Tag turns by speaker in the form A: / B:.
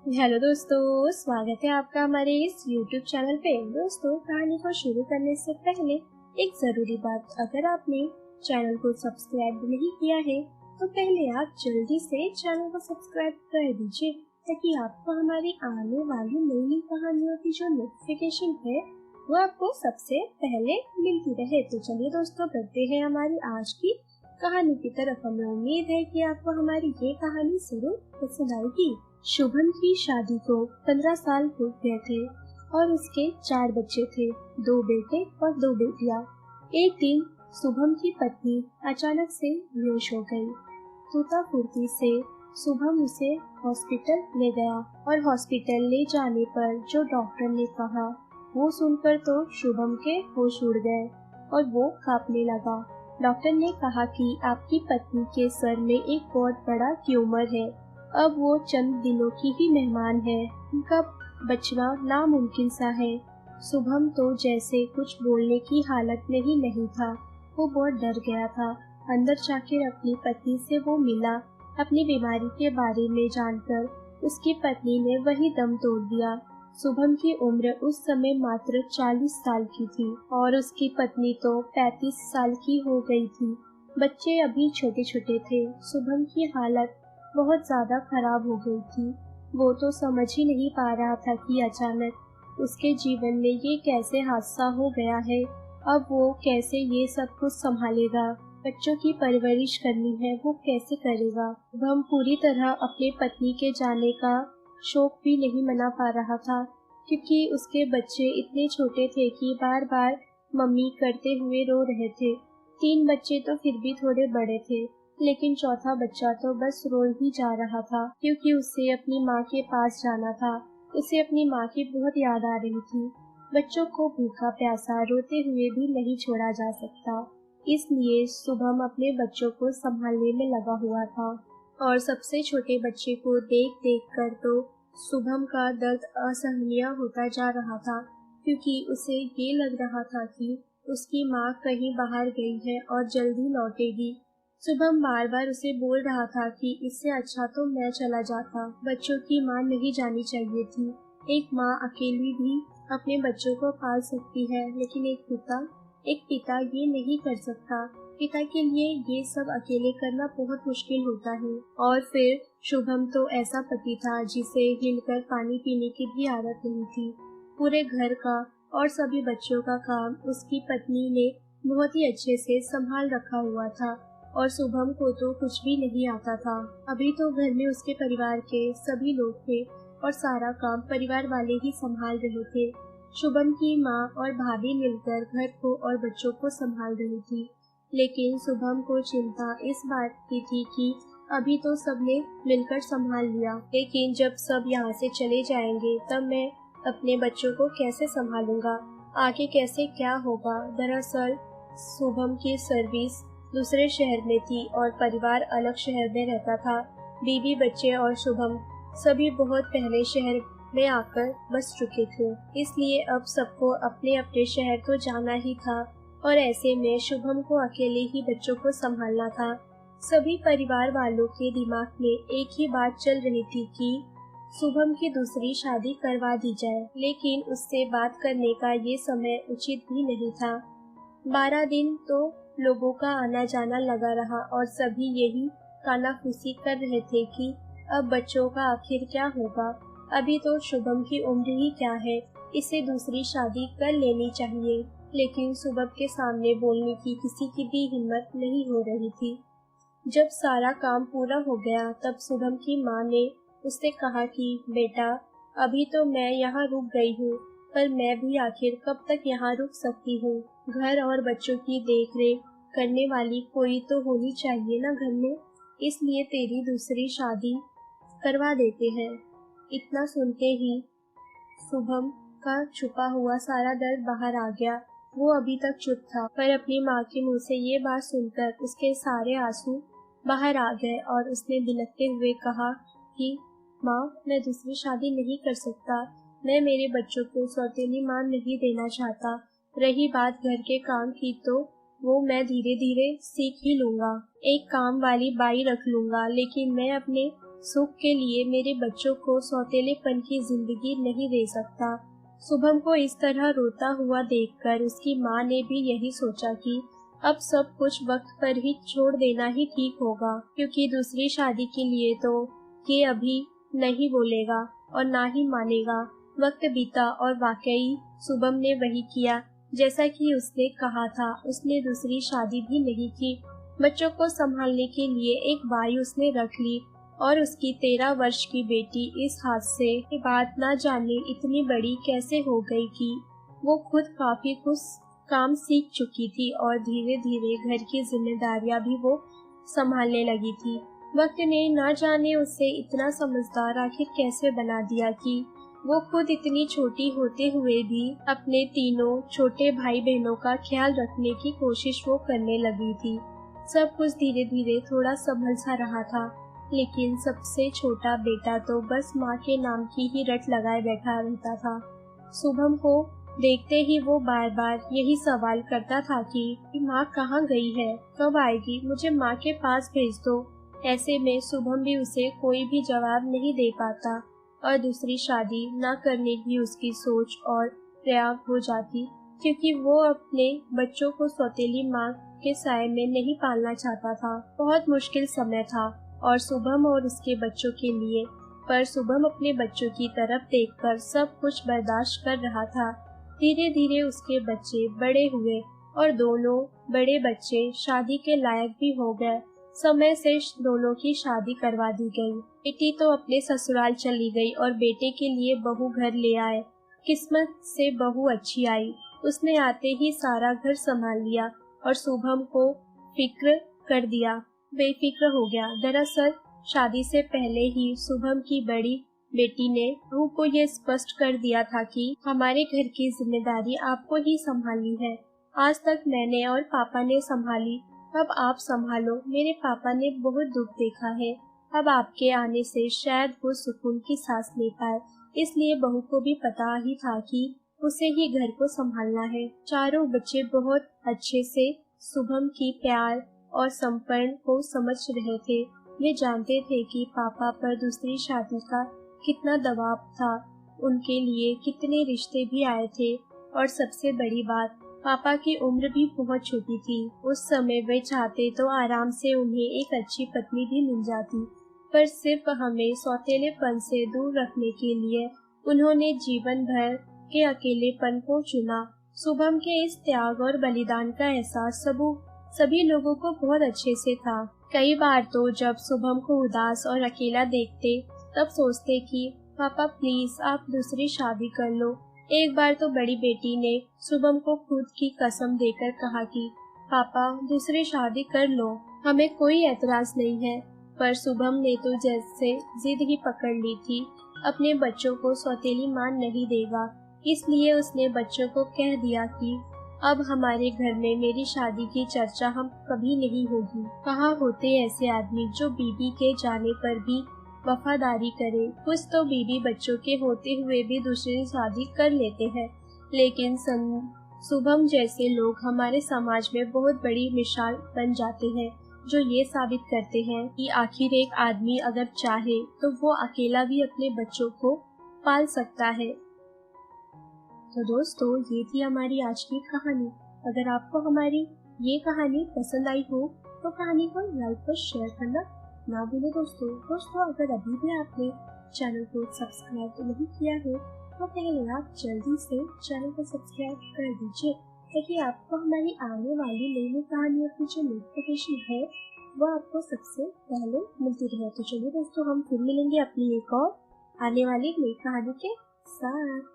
A: Hello दोस्तों, स्वागत है आपका हमारे इस YouTube चैनल पे। दोस्तों, कहानी को शुरू करने से पहले एक जरूरी बात, अगर आपने चैनल को सब्सक्राइब नहीं किया है तो पहले आप जल्दी से चैनल को सब्सक्राइब कर दीजिए ताकि आपको हमारी आने वाली नई नई कहानियों की जो नोटिफिकेशन है वो आपको सबसे पहले मिलती रहे। तो चलिए दोस्तों, करते हैं हमारी आज की कहानी की तरफ। हमें उम्मीद है कि आपको हमारी ये कहानी जरूर पसंद आएगी। शुभम की शादी को 15 साल हो गए थे और उसके 4 बच्चे थे, 2 बेटे और 2 बेटियां। एक दिन शुभम की पत्नी अचानक से बेहोश हो गई। तूता फुर्ती से शुभम उसे हॉस्पिटल ले गया और हॉस्पिटल ले जाने पर जो डॉक्टर ने कहा वो सुनकर तो शुभम के होश उड़ गए और वो कांपने लगा। डॉक्टर ने कहा कि आपकी पत्नी के सर में एक बहुत बड़ा ट्यूमर है, अब वो चंद दिनों की ही मेहमान है, उनका बचना नामुमकिन सा है। शुभम तो जैसे कुछ बोलने की हालत में ही नहीं था, वो बहुत डर गया था। अंदर जाकर अपनी पत्नी से वो मिला। अपनी बीमारी के बारे में जानकर उसकी पत्नी ने वही दम तोड़ दिया। शुभम की उम्र उस समय मात्र 40 साल की थी और उसकी पत्नी तो 35 साल की हो गई थी। बच्चे अभी छोटे छोटे थे। शुभम की हालत बहुत ज्यादा खराब हो गई थी। वो तो समझ ही नहीं पा रहा था कि अचानक उसके जीवन में ये कैसे हादसा हो गया है। अब वो कैसे ये सब कुछ संभालेगा, बच्चों की परवरिश करनी है, वो कैसे करेगा। शुभम पूरी तरह अपने पत्नी के जाने का शोक भी नहीं मना पा रहा था, क्योंकि उसके बच्चे इतने छोटे थे कि बार बार मम्मी करते हुए रो रहे थे। 3 बच्चे तो फिर भी थोड़े बड़े थे, लेकिन चौथा बच्चा तो बस रो ही जा रहा था, क्योंकि उसे अपनी माँ के पास जाना था। उसे अपनी माँ की बहुत याद आ रही थी। बच्चों को भूखा प्यासा रोते हुए भी नहीं छोड़ा जा सकता, इसलिए शुभम अपने बच्चों को संभालने में लगा हुआ था। और सबसे छोटे बच्चे को देख देख कर तो शुभम का दर्द असहनीय होता जा रहा था, क्योंकि उसे ये लग रहा था कि उसकी माँ कहीं बाहर गई है और जल्दी लौटेगी। शुभम बार बार उसे बोल रहा था कि इससे अच्छा तो मैं चला जाता, बच्चों की माँ नहीं जानी चाहिए थी। एक माँ अकेली भी अपने बच्चों को पाल सकती है, लेकिन एक पिता ये नहीं कर सकता। पिता के लिए ये सब अकेले करना बहुत मुश्किल होता है। और फिर शुभम तो ऐसा पति था जिसे हिलकर पानी पीने की भी आदत नहीं थी। पूरे घर का और सभी बच्चों का काम उसकी पत्नी ने बहुत ही अच्छे से संभाल रखा हुआ था और शुभम को तो कुछ भी नहीं आता था। अभी तो घर में उसके परिवार के सभी लोग थे और सारा काम परिवार वाले ही संभाल रहे थे। शुभम की माँ और भाभी मिलकर घर को और बच्चों को संभाल रही थी, लेकिन शुभम को चिंता इस बात की थी कि अभी तो सबने मिलकर संभाल लिया, लेकिन जब सब यहाँ से चले जाएंगे तब मैं अपने बच्चों को कैसे संभालूंगा, आगे कैसे क्या होगा। दरअसल शुभम की सर्विस दूसरे शहर में थी और परिवार अलग शहर में रहता था। बीवी, बच्चे और शुभम सभी बहुत पहले शहर में आकर बस चुके थे, इसलिए अब सबको अपने अपने शहर तो जाना ही था और ऐसे में शुभम को अकेले ही बच्चों को संभालना था। सभी परिवार वालों के दिमाग में एक ही बात चल रही थी कि शुभम की दूसरी शादी करवा दी जाए, लेकिन उससे बात करने का ये समय उचित भी नहीं था। 12 दिन तो लोगों का आना जाना लगा रहा और सभी यही कानाफूसी कर रहे थे कि अब बच्चों का आखिर क्या होगा। अभी तो शुभम की उम्र ही क्या है, इसे दूसरी शादी कर लेनी चाहिए, लेकिन शुभम के सामने बोलने की किसी की भी हिम्मत नहीं हो रही थी। जब सारा काम पूरा हो गया तब शुभम की माँ ने उससे कहा कि बेटा, अभी तो मैं यहाँ रुक गई हूँ, पर मैं भी आखिर कब तक यहाँ रुक सकती हूँ। घर और बच्चों की देखरेख करने वाली कोई तो होनी चाहिए ना घर में, इसलिए तेरी दूसरी शादी करवा देते हैं। इतना सुनते ही शुभम का छुपा हुआ सारा दर्द बाहर आ गया। वो अभी तक चुप था, पर अपनी माँ के मुंह से ये बात सुनकर उसके सारे आंसू बाहर आ गए और उसने बिलखते हुए कहा कि माँ, मैं दूसरी शादी नहीं कर सकता, मैं मेरे बच्चों को सौतेली माँ नहीं देना चाहता। रही बात घर के काम की तो वो मैं धीरे धीरे सीख ही लूंगा, एक काम वाली बाई रख लूंगा, लेकिन मैं अपने सुख के लिए मेरे बच्चों को सौतेलेपन की जिंदगी नहीं दे सकता। शुभम को इस तरह रोता हुआ देखकर उसकी माँ ने भी यही सोचा कि अब सब कुछ वक्त पर ही छोड़ देना ही ठीक होगा, क्योंकि दूसरी शादी के लिए तो ये अभी नहीं बोलेगा और ना ही मानेगा। वक्त बीता और वाकई शुभम ने वही किया जैसा कि उसने कहा था। उसने दूसरी शादी भी नहीं की। बच्चों को संभालने के लिए एक बाई उसने रख ली और उसकी 13 वर्ष की बेटी इस हादसे के बाद न जाने इतनी बड़ी कैसे हो गई कि वो खुद काफी कुछ काम सीख चुकी थी और धीरे धीरे घर की जिम्मेदारियां भी वो संभालने लगी थी। वक्त ने न जाने उसे इतना समझदार आखिर कैसे बना दिया कि वो खुद इतनी छोटी होते हुए भी अपने तीनों छोटे भाई बहनों का ख्याल रखने की कोशिश वो करने लगी थी। सब कुछ धीरे धीरे थोड़ा संभल सा रहा था, लेकिन सबसे छोटा बेटा तो बस माँ के नाम की ही रट लगाए बैठा रहता था। शुभम को देखते ही वो बार बार यही सवाल करता था कि माँ कहाँ गई है, कब आएगी, मुझे माँ के पास भेज दो। ऐसे में शुभम भी उसे कोई भी जवाब नहीं दे पाता और दूसरी शादी न करने की उसकी सोच और प्रयाग हो जाती, क्योंकि वो अपने बच्चों को सौतेली माँ के साए में नहीं पालना चाहता था। बहुत मुश्किल समय था और शुभम और उसके बच्चों के लिए, पर शुभम अपने बच्चों की तरफ देखकर सब कुछ बर्दाश्त कर रहा था। धीरे धीरे उसके बच्चे बड़े हुए और दोनों बड़े बच्चे शादी के लायक भी हो गए। समय से दोनों की शादी करवा दी गई। बेटी तो अपने ससुराल चली गई और बेटे के लिए बहू घर ले आए। किस्मत से बहू अच्छी आई। उसने आते ही सारा घर संभाल लिया और शुभम को फिक्र कर दिया, बेफिक्र हो गया। दरअसल शादी से पहले ही शुभम की बड़ी बेटी ने बहू को ये स्पष्ट कर दिया था कि हमारे घर की जिम्मेदारी आपको ही संभालनी है। आज तक मैंने और पापा ने संभाली, अब आप संभालो। मेरे पापा ने बहुत दुख देखा है, अब आपके आने से शायद वो सुकून की सांस ले पाए। इसलिए बहू को भी पता ही था कि उसे ही घर को संभालना है। चारों बच्चे बहुत अच्छे से शुभम की प्यार और समर्पण को समझ रहे थे। वे जानते थे कि पापा पर दूसरी शादी का कितना दबाव था, उनके लिए कितने रिश्ते भी आए थे और सबसे बड़ी बात, पापा की उम्र भी बहुत छोटी थी। उस समय वे चाहते तो आराम से उन्हें एक अच्छी पत्नी भी मिल जाती, पर सिर्फ हमें सौतेलेपन से दूर रखने के लिए उन्होंने जीवन भर के अकेलेपन को चुना। शुभम के इस त्याग और बलिदान का एहसास सभी लोगों को बहुत अच्छे से था। कई बार तो जब शुभम को उदास और अकेला देखते तब सोचते कि पापा प्लीज आप दूसरी शादी कर लो। एक बार तो बड़ी बेटी ने शुभम को खुद की कसम देकर कहा कि पापा दूसरी शादी कर लो, हमें कोई एतराज नहीं है। पर शुभम ने तो जैसे जिद ही पकड़ ली थी, अपने बच्चों को सौतेली मां नहीं देगा। इसलिए उसने बच्चों को कह दिया कि अब हमारे घर में मेरी शादी की चर्चा हम कभी नहीं होगी। कहाँ होते ऐसे आदमी जो बीवी के जाने पर भी वफादारी करे। कुछ तो बीवी बच्चों के होते हुए भी दूसरी शादी कर लेते हैं, लेकिन शुभम जैसे लोग हमारे समाज में बहुत बड़ी मिसाल बन जाते हैं, जो ये साबित करते हैं कि आखिर एक आदमी अगर चाहे तो वो अकेला भी अपने बच्चों को पाल सकता है। तो दोस्तों, ये थी हमारी आज की कहानी। अगर आपको हमारी ये कहानी पसंद आई हो तो कहानी को लाइक और शेयर करना ना भूलें दोस्तों। अगर अभी भी आपने चैनल को सब्सक्राइब नहीं किया है तो पहले आप जल्दी से चैनल को सब्सक्राइब कर दीजिए, ताकि आपको हमारी आने वाली नई कहानियों की जो नोटिफिकेशन है वो आपको सबसे पहले मिलती रहे। तो चलिए दोस्तों, हम फिर मिलेंगे अपनी एक और आने वाली नई कहानी के साथ।